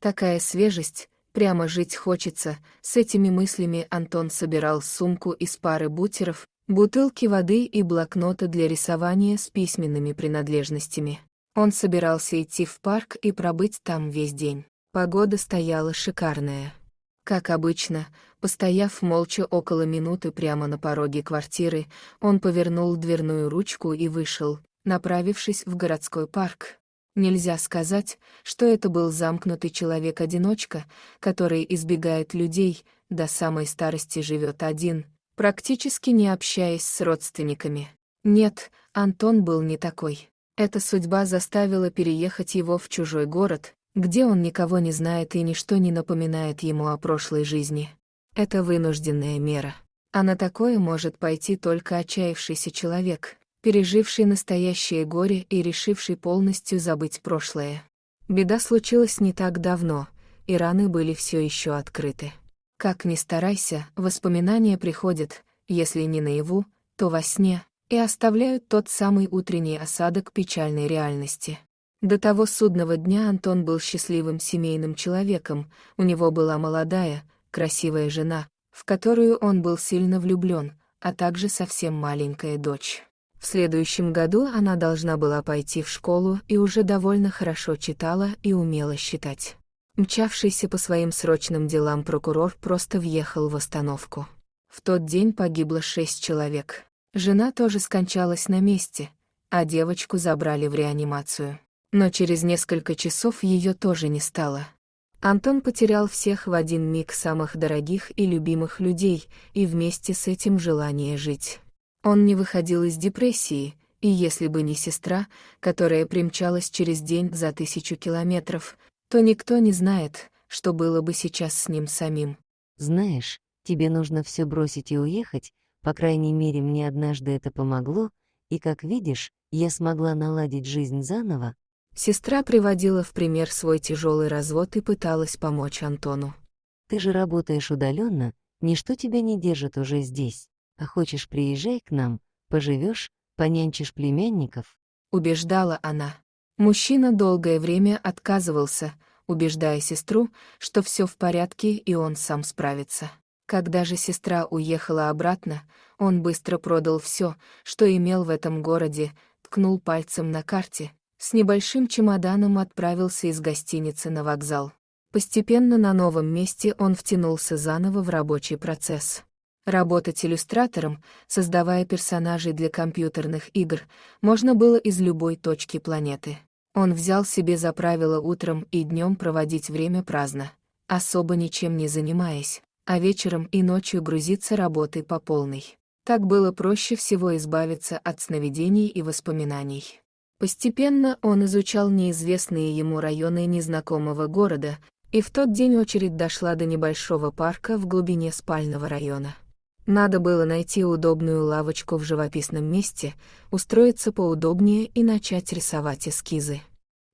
Такая свежесть, прямо жить хочется. С этими мыслями Антон собирал сумку из пары бутеров, бутылки воды и блокнота для рисования с письменными принадлежностями. Он собирался идти в парк и пробыть там весь день. Погода стояла шикарная. Как обычно, постояв молча около минуты прямо на пороге квартиры, он повернул дверную ручку и вышел, направившись в городской парк. Нельзя сказать, что это был замкнутый человек-одиночка, который избегает людей, до самой старости живет один, практически не общаясь с родственниками. Нет, Антон был не такой. Эта судьба заставила переехать его в чужой город, где он никого не знает и ничто не напоминает ему о прошлой жизни. Это вынужденная мера. А на такое может пойти только отчаявшийся человек, переживший настоящее горе и решивший полностью забыть прошлое. Беда случилась не так давно, и раны были все еще открыты. Как ни старайся, воспоминания приходят, если не наяву, то во сне, и оставляют тот самый утренний осадок печальной реальности. До того судного дня Антон был счастливым семейным человеком, у него была молодая, красивая жена, в которую он был сильно влюблен, а также совсем маленькая дочь. В следующем году она должна была пойти в школу и уже довольно хорошо читала и умела считать. Мчавшийся по своим срочным делам прокурор просто въехал в остановку. В тот день погибло 6 человек. Жена тоже скончалась на месте, а девочку забрали в реанимацию. Но через несколько часов ее тоже не стало. Антон потерял всех в один миг самых дорогих и любимых людей, и вместе с этим желание жить. Он не выходил из депрессии, и если бы не сестра, которая примчалась через день за 1000 километров, то никто не знает, что было бы сейчас с ним самим. Знаешь, тебе нужно все бросить и уехать, по крайней мере, мне однажды это помогло, и, как видишь, я смогла наладить жизнь заново. Сестра приводила в пример свой тяжелый развод и пыталась помочь Антону. Ты же работаешь удаленно, ничто тебя не держит уже здесь. А хочешь, приезжай к нам, поживешь, понянчишь племянников. Убеждала она. Мужчина долгое время отказывался, убеждая сестру, что все в порядке и он сам справится. Когда же сестра уехала обратно, он быстро продал все, что имел в этом городе, ткнул пальцем на карте, с небольшим чемоданом отправился из гостиницы на вокзал. Постепенно на новом месте он втянулся заново в рабочий процесс. Работать иллюстратором, создавая персонажей для компьютерных игр, можно было из любой точки планеты. Он взял себе за правило утром и днем проводить время праздно, особо ничем не занимаясь, а вечером и ночью грузиться работой по полной. Так было проще всего избавиться от сновидений и воспоминаний. Постепенно он изучал неизвестные ему районы незнакомого города, и в тот день очередь дошла до небольшого парка в глубине спального района. Надо было найти удобную лавочку в живописном месте, устроиться поудобнее и начать рисовать эскизы.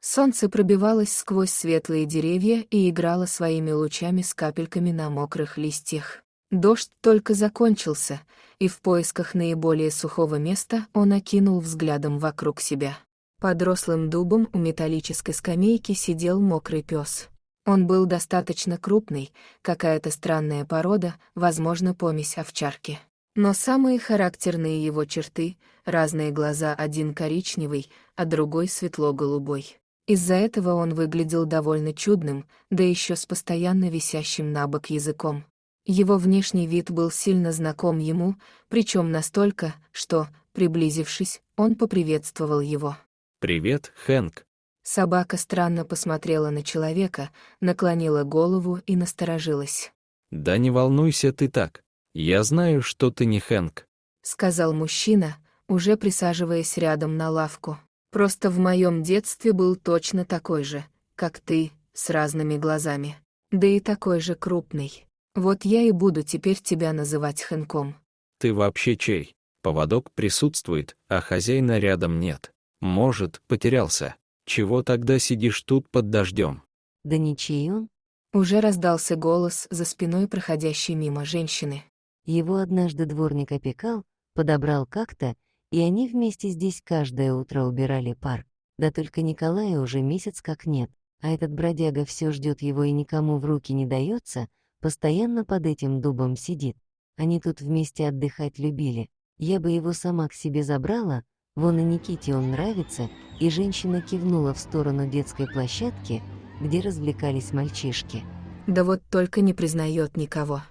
Солнце пробивалось сквозь светлые деревья и играло своими лучами с капельками на мокрых листьях. Дождь только закончился, и в поисках наиболее сухого места он окинул взглядом вокруг себя. Под рослым дубом у металлической скамейки сидел мокрый пес. Он был достаточно крупный, какая-то странная порода, возможно, помесь овчарки. Но самые характерные его черты — разные глаза, один коричневый, а другой светло-голубой. Из-за этого он выглядел довольно чудным, да еще с постоянно висящим на бок языком. Его внешний вид был сильно знаком ему, причем настолько, что, приблизившись, он поприветствовал его. «Привет, Хэнк». Собака странно посмотрела на человека, наклонила голову и насторожилась. «Да не волнуйся ты так. Я знаю, что ты не Хэнк», — сказал мужчина, уже присаживаясь рядом на лавку. «Просто в моем детстве был точно такой же, как ты, с разными глазами. Да и такой же крупный. Вот я и буду теперь тебя называть Хэнком». «Ты вообще чей? Поводок присутствует, а хозяина рядом нет. Может, потерялся. Чего тогда сидишь тут под дождем?» Да ничей он. Уже раздался голос за спиной проходящей мимо женщины. Его однажды дворник опекал, подобрал как-то, и они вместе здесь каждое утро убирали парк. Да только Николая уже месяц как нет. А этот бродяга все ждет его и никому в руки не дается, постоянно под этим дубом сидит. Они тут вместе отдыхать любили. Я бы его сама к себе забрала, вон и Никите он нравится, и женщина кивнула в сторону детской площадки, где развлекались мальчишки. Да вот только не признает никого.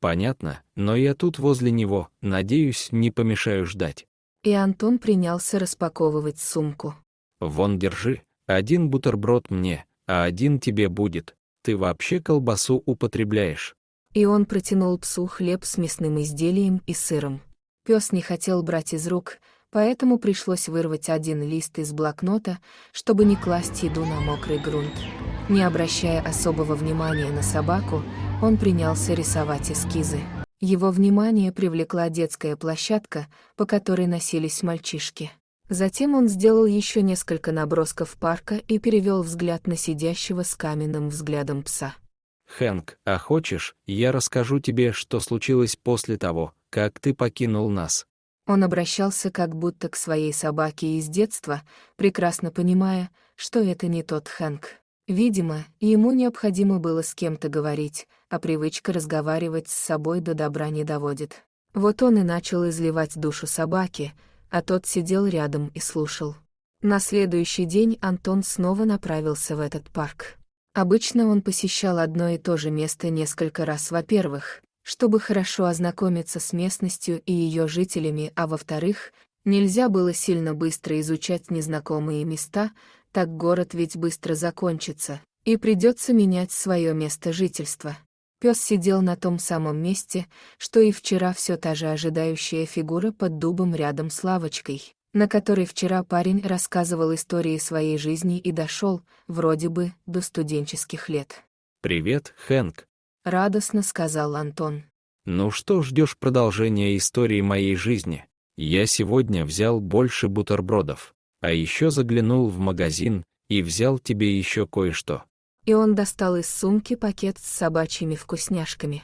Понятно, но я тут возле него, надеюсь, не помешаю ждать. И Антон принялся распаковывать сумку. Вон, держи, один бутерброд мне, а один тебе будет. Ты вообще колбасу употребляешь? И он протянул псу хлеб с мясным изделием и сыром. Пес не хотел брать из рук, поэтому пришлось вырвать один лист из блокнота, чтобы не класть еду на мокрый грунт. Не обращая особого внимания на собаку, он принялся рисовать эскизы. Его внимание привлекла детская площадка, по которой носились мальчишки. Затем он сделал еще несколько набросков парка и перевел взгляд на сидящего с каменным взглядом пса. Хэнк, а хочешь, я расскажу тебе, что случилось после того, как ты покинул нас? Он обращался как будто к своей собаке из детства, прекрасно понимая, что это не тот Хэнк. Видимо, ему необходимо было с кем-то говорить, а привычка разговаривать с собой до добра не доводит. Вот он и начал изливать душу собаке, а тот сидел рядом и слушал. На следующий день Антон снова направился в этот парк. Обычно он посещал одно и то же место несколько раз, во-первых, чтобы хорошо ознакомиться с местностью и ее жителями, а во-вторых, нельзя было сильно быстро изучать незнакомые места, так город ведь быстро закончится, и придется менять свое место жительства. Пес сидел на том самом месте, что и вчера, все та же ожидающая фигура под дубом рядом с лавочкой, на которой вчера парень рассказывал истории своей жизни и дошел, вроде бы, до студенческих лет. «Привет, Хэнк. — радостно сказал Антон. Ну что, ждешь продолжения истории моей жизни? Я сегодня взял больше бутербродов, а еще заглянул в магазин и взял тебе еще кое-что». И он достал из сумки пакет с собачьими вкусняшками.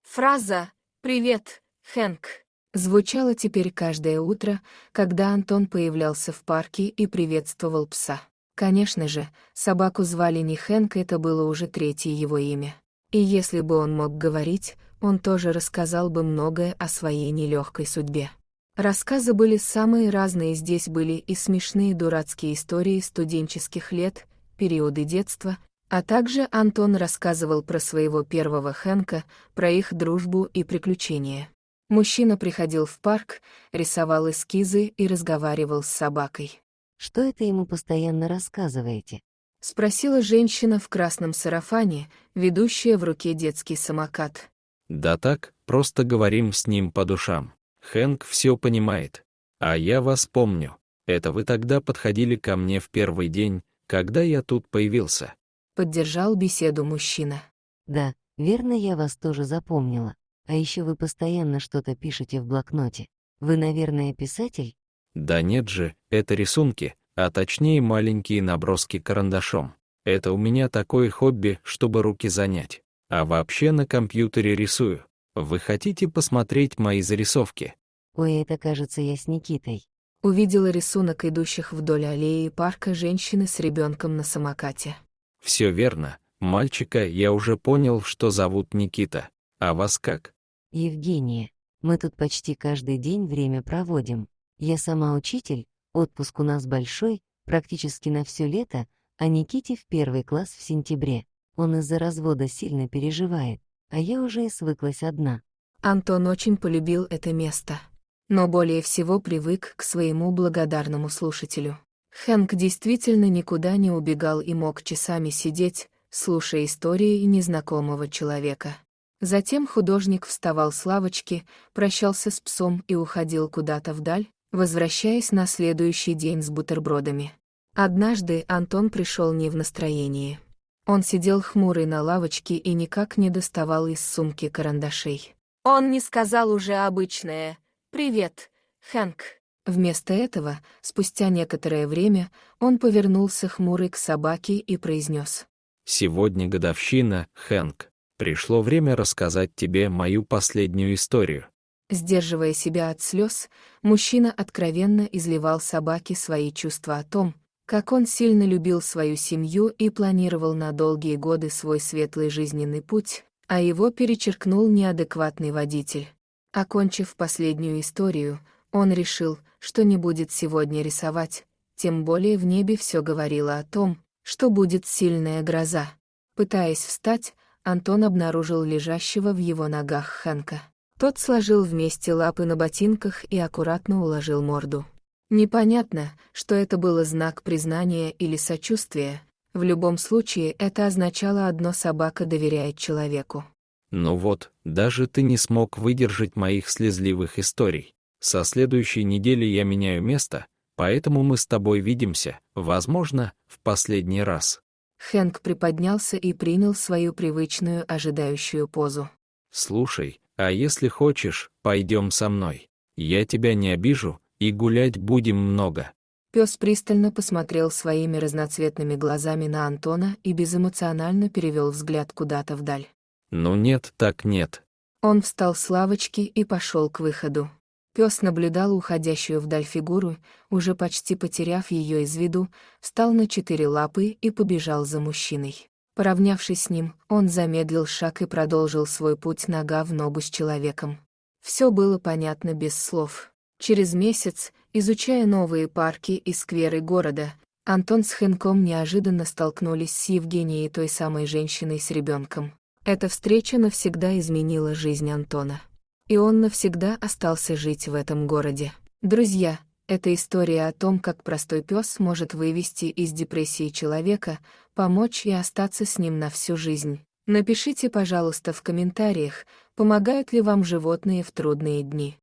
Фраза «Привет, Хэнк» звучала теперь каждое утро, когда Антон появлялся в парке и приветствовал пса. Конечно же, собаку звали не Хэнк, это было уже третье его имя. И если бы он мог говорить, он тоже рассказал бы многое о своей нелегкой судьбе. Рассказы были самые разные, здесь были и смешные дурацкие истории студенческих лет, периоды детства, а также Антон рассказывал про своего первого Хэнка, про их дружбу и приключения. Мужчина приходил в парк, рисовал эскизы и разговаривал с собакой. «Что это ему постоянно рассказываете?» — спросила женщина в красном сарафане, ведущая в руке детский самокат. «Да так, просто говорим с ним по душам. Хэнк все понимает. А я вас помню. Это вы тогда подходили ко мне в первый день, когда я тут появился». Поддержал беседу мужчина. «Да, верно, я вас тоже запомнила. А еще вы постоянно что-то пишете в блокноте. Вы, наверное, писатель?» «Да нет же, это рисунки, а точнее маленькие наброски карандашом. Это у меня такое хобби, чтобы руки занять. А вообще на компьютере рисую. Вы хотите посмотреть мои зарисовки?» «Ой, это, кажется, я с Никитой». Увидела рисунок идущих вдоль аллеи парка женщины с ребенком на самокате. «Все верно. Мальчика я уже понял, что зовут Никита. А вас как?» «Евгения. Мы тут почти каждый день время проводим. Я сама учитель, отпуск у нас большой, практически на все лето, а Никите в 1 класс в сентябре. Он из-за развода сильно переживает, а я уже и свыклась одна». Антон очень полюбил это место, но более всего привык к своему благодарному слушателю. Хэнк действительно никуда не убегал и мог часами сидеть, слушая истории незнакомого человека. Затем художник вставал с лавочки, прощался с псом и уходил куда-то вдаль, возвращаясь на следующий день с бутербродами. Однажды Антон пришел не в настроении. Он сидел хмурый на лавочке и никак не доставал из сумки карандашей. Он не сказал уже обычное «Привет, Хэнк». Вместо этого, спустя некоторое время, он повернулся хмурый к собаке и произнес: «Сегодня годовщина, Хэнк. Пришло время рассказать тебе мою последнюю историю». Сдерживая себя от слез, мужчина откровенно изливал собаке свои чувства о том, как он сильно любил свою семью и планировал на долгие годы свой светлый жизненный путь, а его перечеркнул неадекватный водитель. Окончив последнюю историю, он решил, что не будет сегодня рисовать, тем более в небе все говорило о том, что будет сильная гроза. Пытаясь встать, Антон обнаружил лежащего в его ногах Хэнка. Тот сложил вместе лапы на ботинках и аккуратно уложил морду. Непонятно, что это было знак признания или сочувствия. В любом случае это означало одно: собака доверяет человеку. Ну вот, даже ты не смог выдержать моих слезливых историй. Со следующей недели я меняю место, поэтому мы с тобой видимся, возможно, в последний раз. Хэнк приподнялся и принял свою привычную ожидающую позу. Слушай, а если хочешь, пойдем со мной. Я тебя не обижу, и гулять будем много. Пес пристально посмотрел своими разноцветными глазами на Антона и безэмоционально перевел взгляд куда-то вдаль. Ну нет, так нет. Он встал с лавочки и пошел к выходу. Пес наблюдал уходящую вдаль фигуру, уже почти потеряв ее из виду, встал на 4 лапы и побежал за мужчиной. Поравнявшись с ним, он замедлил шаг и продолжил свой путь нога в ногу с человеком. Все было понятно без слов. Через месяц, изучая новые парки и скверы города, Антон с Хэнком неожиданно столкнулись с Евгенией, той самой женщиной с ребенком. Эта встреча навсегда изменила жизнь Антона. И он навсегда остался жить в этом городе. Друзья, это история о том, как простой пес может вывести из депрессии человека, помочь и остаться с ним на всю жизнь. Напишите, пожалуйста, в комментариях, помогают ли вам животные в трудные дни.